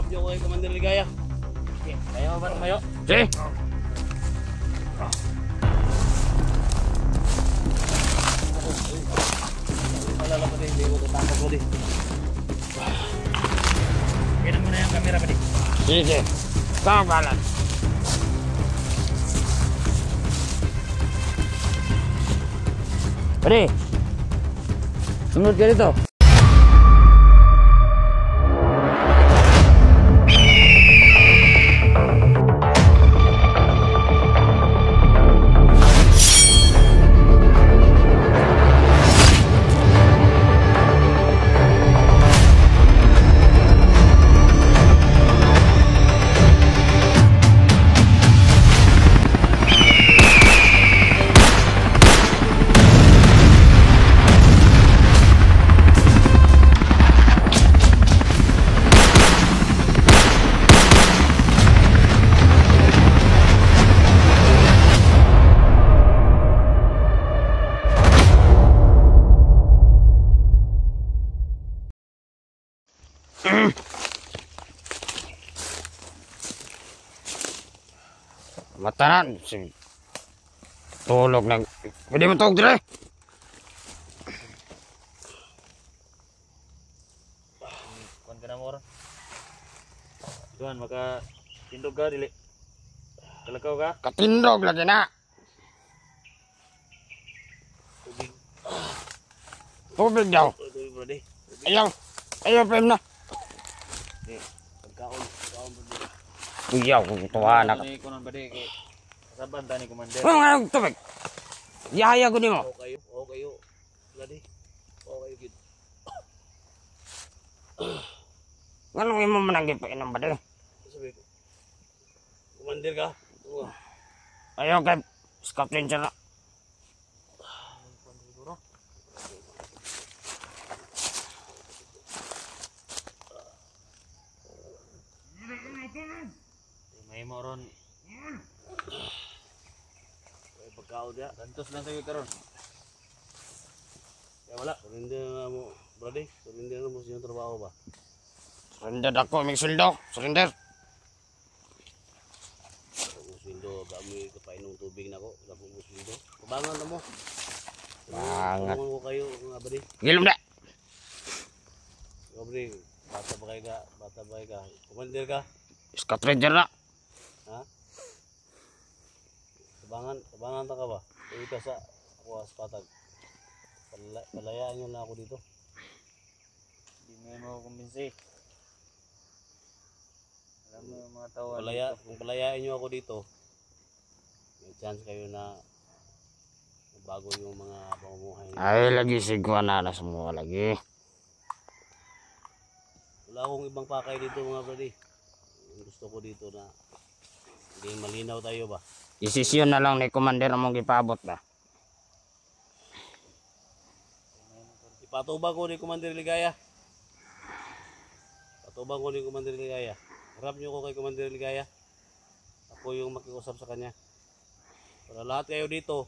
Harap niyo ko kay Commander Ligaya. Okay, kaya mo ba tumayo? Sige. Malala pa din, hindi ko tatakot mo din. Kaya mo na yung camera pa di. Sige. Tama balan. Pare. Sunod ka dito. Matanan. Tulog na. Pwede mo tulog dire. Kuan ka na mo ron. Tuan, maka tindog ka dili. Kalakaw ka? Katindog lagi na. Tubig daw. Tubig bro di. Ayaw. Ayaw pa na. Pagkaon bro di. Ayaw kung tuwa na ka. Ni kunon ba di kay kasaban ta ni commander. Ang tubig. Yaya ko nimo. Okay kayo. Ladi. Okay gid. Nganong imo man ang gipainom ba de? Sabi ko. Commander ka? Oo. Ayaw kay Scout Ranger na. May mo ron. May pagkaon dia. Tantos lang tayo karon. Kaya wala. Surrender na mo. Brody, surrender na mo sa iyong trabaho ba? Surrender ako, may sweldo. Surrender. Kung sweldo, kami kapainom tubig na ko. Wala po mo sweldo. Kabangan na mo. Bangan. Kabangan ko kayo, mga badi. Gilom na. Mga badi, bata ba kayo ka? Bata ba kayo ka? Commander ka? Scout Ranger na. Ha? Kabangan ta ka ba? Uwi ka sa ako sa patag. Palayaan nyo na ako dito. Hindi mo kumbinsi. Alam mo yung mga tao. Kung palayaan nyo ako dito, may chance kayo na bago yung mga pamumuhay. Ay, lagi sigwa na semua lagi. Wala akong ibang pakay dito mga buddy. Gusto ko dito na hindi malinaw tayo ba? Desisyon na lang ni Commander among gipabot ba. Ipatubang ko ni Commander Ligaya. Patubang ko ni Commander Ligaya. Harap nyo ko kay Commander Ligaya. Ako yung makiusap sa kanya. Para lahat kayo dito,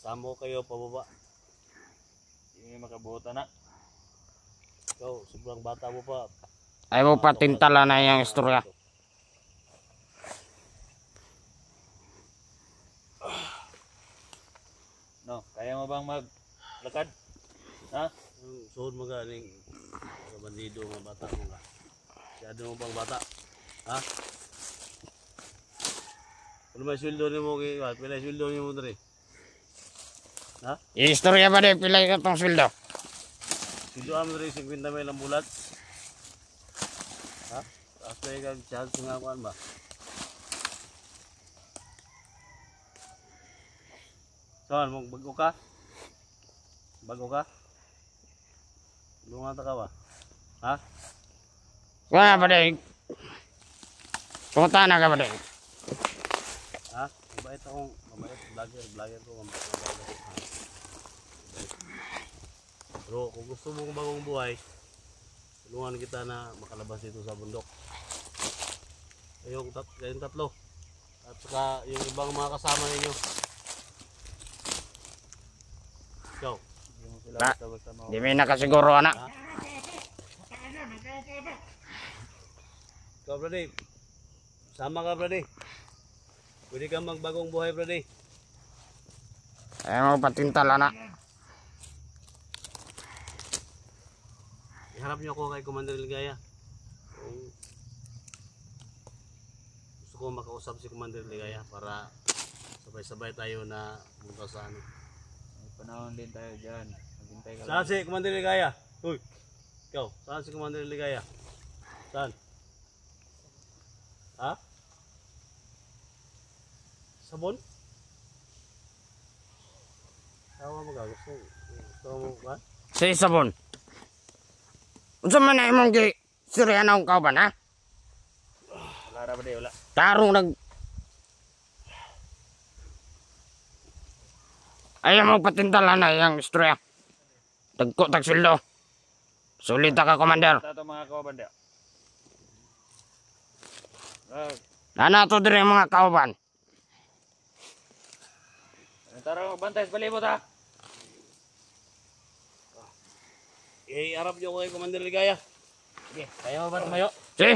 samo kayo pababa. Hindi makabuta na. Ikaw, sobrang bata mo pa. Ay mo patintala na yung istorya. No, kaya mo bang maglakad? Ha? Suhod mo ka ning bandido mga bata mo ka. Siyado mo bang bata? Ha? Ano may sweldo ni mo kay wat? Pila sweldo ni mo dre? Ha? Istorya ba de pilay ka tong sweldo? Sweldo am dre 50 may lang bulat. Ha? Asa kag chance nga kuan ba? Saan mong bago ka? Bago ka? Lungan ta ka ba? Ha? Wala ba de? Pumunta na ka ba de? Ha? Mabait akong vlogger ko mabait. Pero kung gusto mo ng bagong buhay, tulungan kita na makalabas dito sa bundok. Kayong tatlo. At saka yung ibang mga kasama ninyo. Ikaw. Di may nakasiguro anak. Ikaw, brady. Sama ka, brady. Pwede kang magbagong buhay, brady. Ayaw mo patintala na. Iharap niyo ako kay Commander Ligaya. Kung gusto ko makausap si Commander Ligaya para sabay-sabay tayo na pumunta sa ano. May panahon din tayo dyan. Maghintay ka Saan lang. si Commander Ligaya? Uy! Ikaw, saan si Commander Ligaya? Saan? Ha? Sabon? Tawa mo ka, gusto mo ba? Sa isabon. Unsa man na imong gi surya na kauban ha? Wala ra ba di? Wala. Tarong nag ayaw mo patintala na yung istorya. Tagko tag sweldo. Sulit ka, Commander. Tato mga kauban di. Nana to dire mga kauban. Tara bantay sa palibot ha. Iharap niyo ako kay Commander Ligaya. Sige, kaya mo ba tumayo? Si.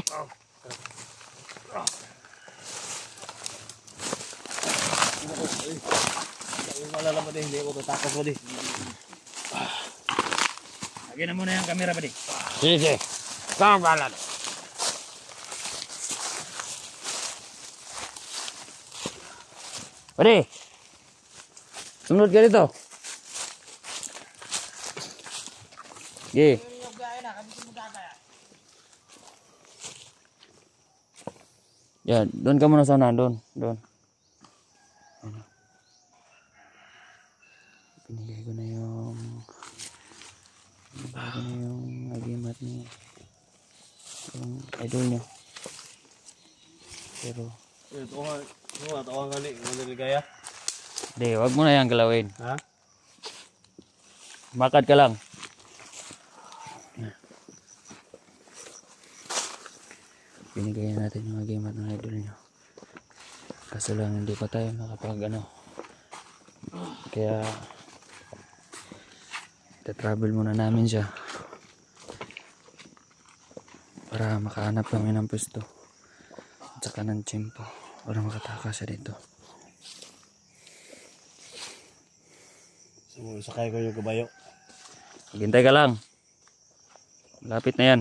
Ang malala ba din, hindi ako tatakot ba din. Lagyan na muna yung camera ba di? Sige. Kang balat. Pare. Sumunod ka dito. Sige. Yan, doon ka muna sana, doon. Ano. Binigay ko na yung agimat ni yung idol niya. Pero, Tawang ka ni Commander Ligaya. Di, wag mo na yan galawin. Ha? Makad ka lang. binigay natin yung agimat ng idol niya. Kaso lang hindi pa tayo makapag ano. Kaya travel muna namin siya para makahanap kami ng pwesto at saka ng tiyempo para makatakas siya dito. Sakay ko yung kabayo. Maghintay ka lang. Lapit na yan.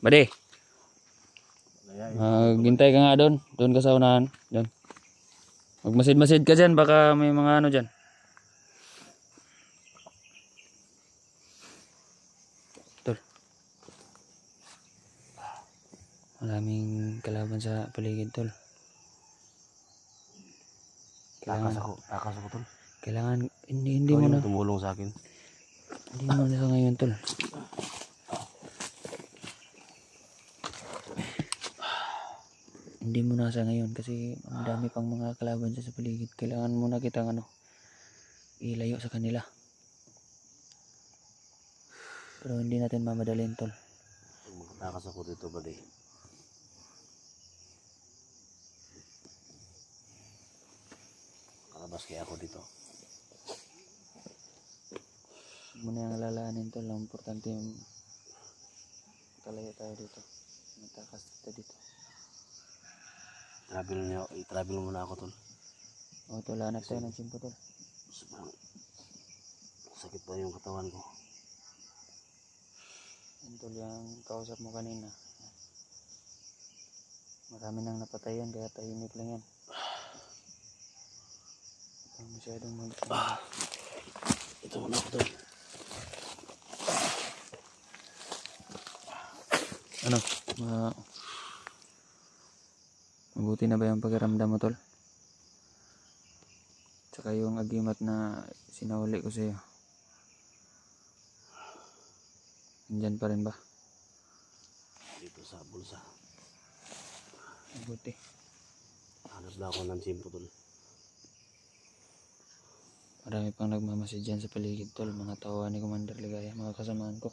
Bade. Maghintay ka nga doon. Doon ka sa unahan. Doon. Magmasid-masid ka dyan. Baka may mga ano dyan. Tol. Maraming kalaban sa paligid, tol. Takas ako tol. Kailangan, hindi Ikaw mo yung na, tumulong sa akin. hindi mo na sa ngayon, tol. Hindi mo na sa ngayon kasi ang dami pang mga kalaban sa paligid. Kailangan muna kitang ilayo sa kanila. Pero hindi natin mamadalin, tol. Makatakas ako dito ba di? Kalabas kaya ako dito. Huwag mo na yung alalaanin, tol. Ang importante yung kalayo tayo dito. Matakas kita dito. I-travel muna ako tol. O, tol, hanap tayo ng tiyempo, tol. Sobrang sakit pa yung katawan ko. Yung tol, yung kausap mo kanina. Marami nang napatayan kaya tahimik lang yan. Huwag masyadong Ito muna ako tol. Ano? Mabuti na ba yung pagkaramdam mo, tol? Tsaka yung agimat na sinahuli ko sa'yo. Nandyan pa rin ba? Dito sa bulsa. Mabuti. Hanap lang ako ng tiyempo tol. Marami pang nagmamasid dyan sa paligid, tol. Mga tawa ni Commander Ligaya, mga kasamaan ko.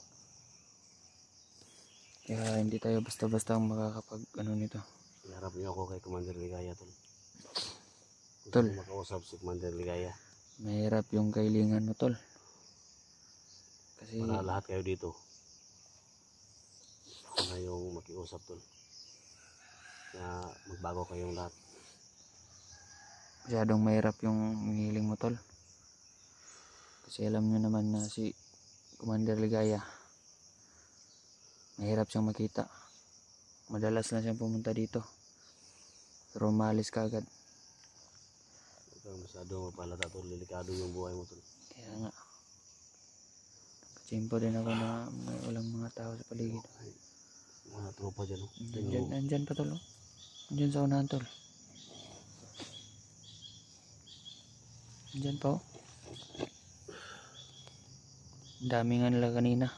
Kaya hindi tayo basta-basta makakapag nito. Iharap niyo ako kay Commander Ligaya tol. Gusto Tol. ko makausap si Commander Ligaya. Mahirap yung kailingan mo, tol. Kasi Para lahat kayo dito. Ako na yung makiusap tol. Na magbago kayong lahat. Masyadong mahirap yung hinihiling mo, tol. Kasi alam nyo naman na si Commander Ligaya, mahirap siyang makita. Madalas na siyang pumunta dito, pero umalis ka agad. Huwag kang masyadong mapalata tol. Delikado yung buhay mo tol. Kaya nga, kachimpo din ako na may walang mga tao sa paligid. Ay, mga tropa dyan. Nandyan pa, tol. Nandyan sa unahan, tol. Nandyan pa, oh. Ang dami nga nila kanina.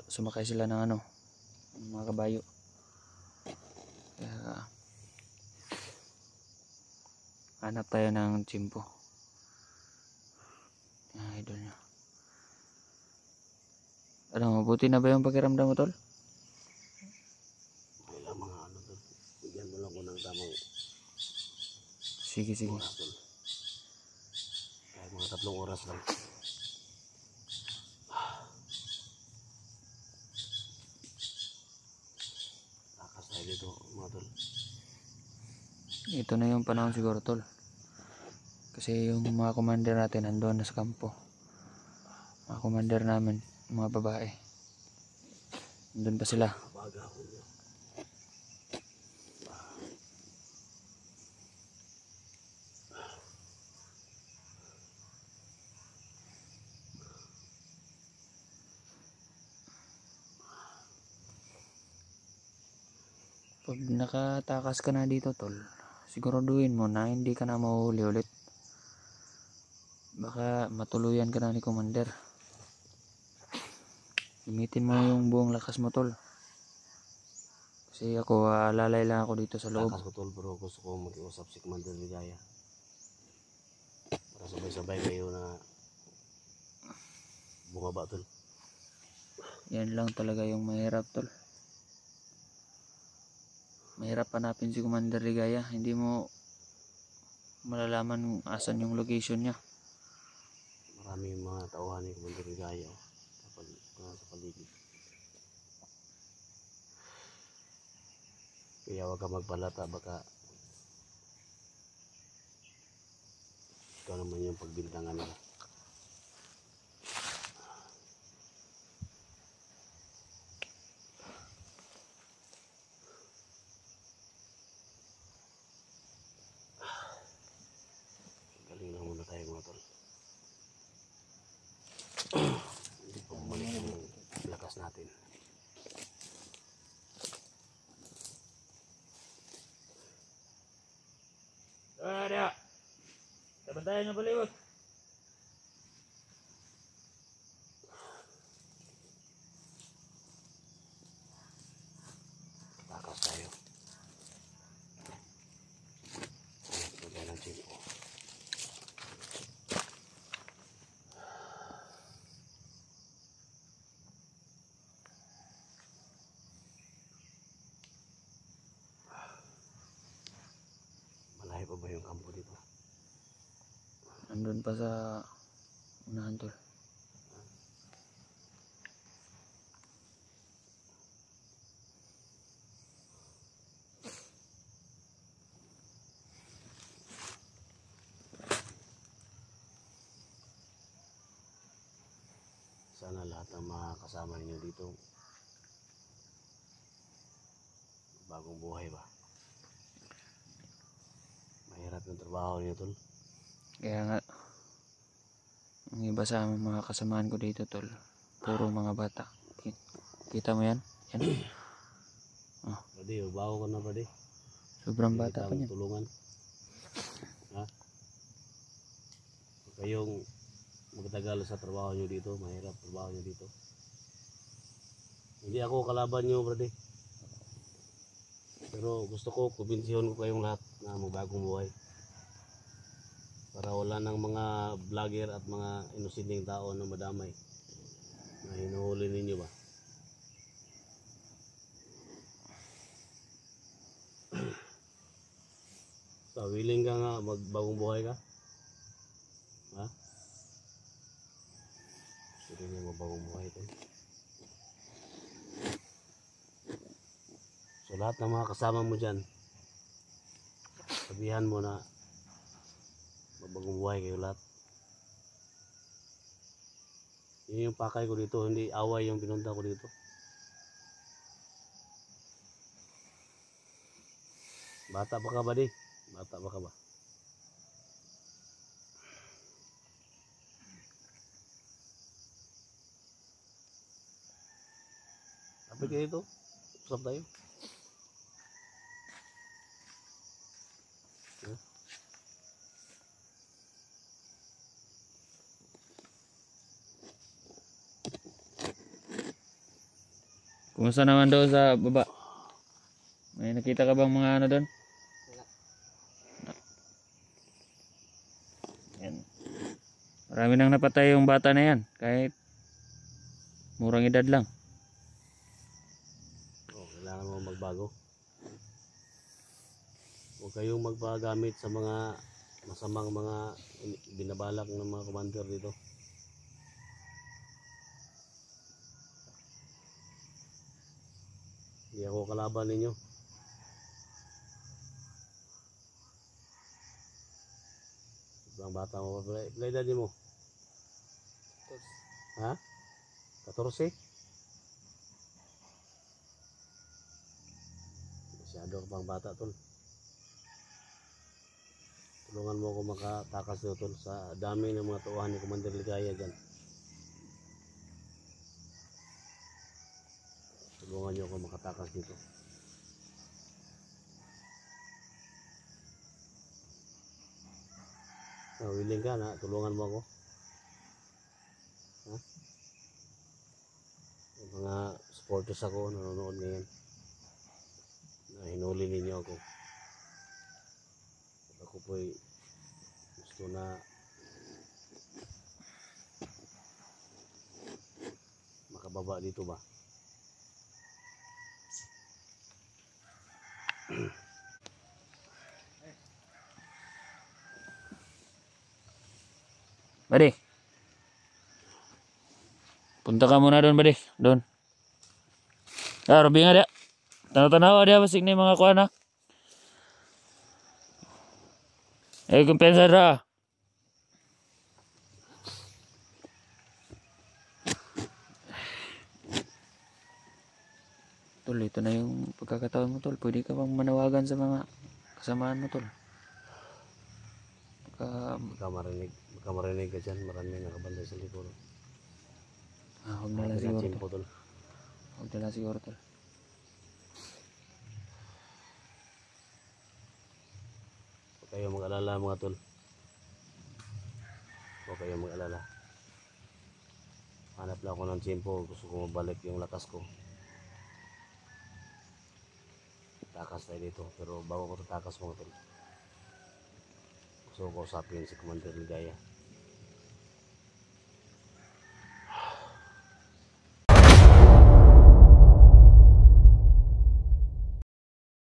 Sumakay sila ng mga kabayo. Kaya hanap tayo ng tsimpo. Idol niya. Mabuti na ba yung pakiramdam mo, tol? Wala mga tol. Bigyan mo lang ko ng tamang Sige. oras tol. Kahit mga 3 oras lang. Takas tayo dito mga tol. Ito na yung panahon siguro, tol. Kasi yung mga commander natin nandoon na sa kampo. Mga commander namin, mga babae, nandun pa sila. Baga ako nyo. Pag nakatakas ka na dito, tol, siguraduhin mo na hindi ka na mahuhuli ulit. Baka matuluyan ka na ni commander. Gamitin mo yung buong lakas mo, tol. Kasi ako, lalay lang ako dito sa loob. Takas ko tol, pero gusto ko mag-iusap si Commander Ligaya. Para sabay-sabay kayo na bumaba tol. Yan lang talaga yung mahirap, tol. Mahirap hanapin si Commander Ligaya. Hindi mo malalaman asan yung location niya. Maraming mga tauhan ni Commander Ligaya sa paligid. Kaya huwag ka magpalata, baka ikaw naman yung pagbintangan nila. Galing lang muna tayo mga tol. Hindi pa bumalik yung lakas natin. Ada. Tabantayan ng baliwag. Takas tayo. Lagyan ng tsimpo. Malayo pa ba yung kampo dito? Nandun pa sa unahan, tol. Sana lahat ng mga kasama ninyo dito bagong buhay ba? Mahirap yung trabaho niyo tol. Kaya nga, ang iba sa mga kasamaan ko dito, tol, puro mga bata. Kita mo yan? Yan. Pwede, bago ka na pwede. Sobrang bata pa niyan. Tulungan. Ha? Huwag kayong magtagal sa trabaho nyo dito. Mahirap trabaho nyo dito. Hindi ako kalaban nyo, brade. Pero gusto ko, kubinsyon ko kayong lahat na magbagong buhay. Para wala ng mga vlogger at mga inosinding tao na madamay. Na hinuhuli ninyo ba? So, willing ka nga magbagong buhay ka? Ha? Gusto niya magbagong buhay ko. So lahat ng mga kasama mo dyan, sabihan mo na mabagong buhay kayo lahat. Yun yung pakay ko dito, hindi away yung pinunta ko dito. Bata pa ka ba di? Bata pa ka ba? Kapit ka dito, usap tayo. Kumusta naman doon sa baba? May nakita ka bang mga ano doon? Yan. Marami nang napatay yung bata na yan. Kahit murang edad lang. Oh, kailangan mo magbago. Huwag kayong magpagamit sa mga masamang mga binabalak ng mga commander dito. Hindi ako kalaban ninyo. Ibang bata mo pa. Play daddy mo. Ha? 14? Masyado ka pang bata tol. Tulungan mo ako makatakas dito tol sa dami ng mga tuwahan ni Commander Ligaya dyan. Tulungan niyo ako makatakas dito. Willing ka na, tulungan mo ako. Ha? Yung mga supporters ako nanonood ngayon. Na hinuli ninyo ako. At ako po'y gusto na makababa dito ba? Buddy. Punta ka muna doon, buddy. Doon. Rubi nga dia. Tanaw-tanaw dia basig ni mga kuan ha. Kumpensa ra. Tol, ito na yung pagkakataon mo, tol. Pwede ka bang manawagan sa mga kasamaan mo, tol? Baka marinig ka dyan, maraming nakabantay sa likod. Huwag na lang siguro, Chimpo, tol. tol. Huwag na lang siguro, tol. Huwag kayong mag-alala mga tol. Huwag kayong mag-alala. Hanap lang ako ng chimpo, gusto ko mabalik yung lakas ko. Takas tayo dito, pero bago ko tatakas mga tol, gusto ko usapin si Commander Ligaya.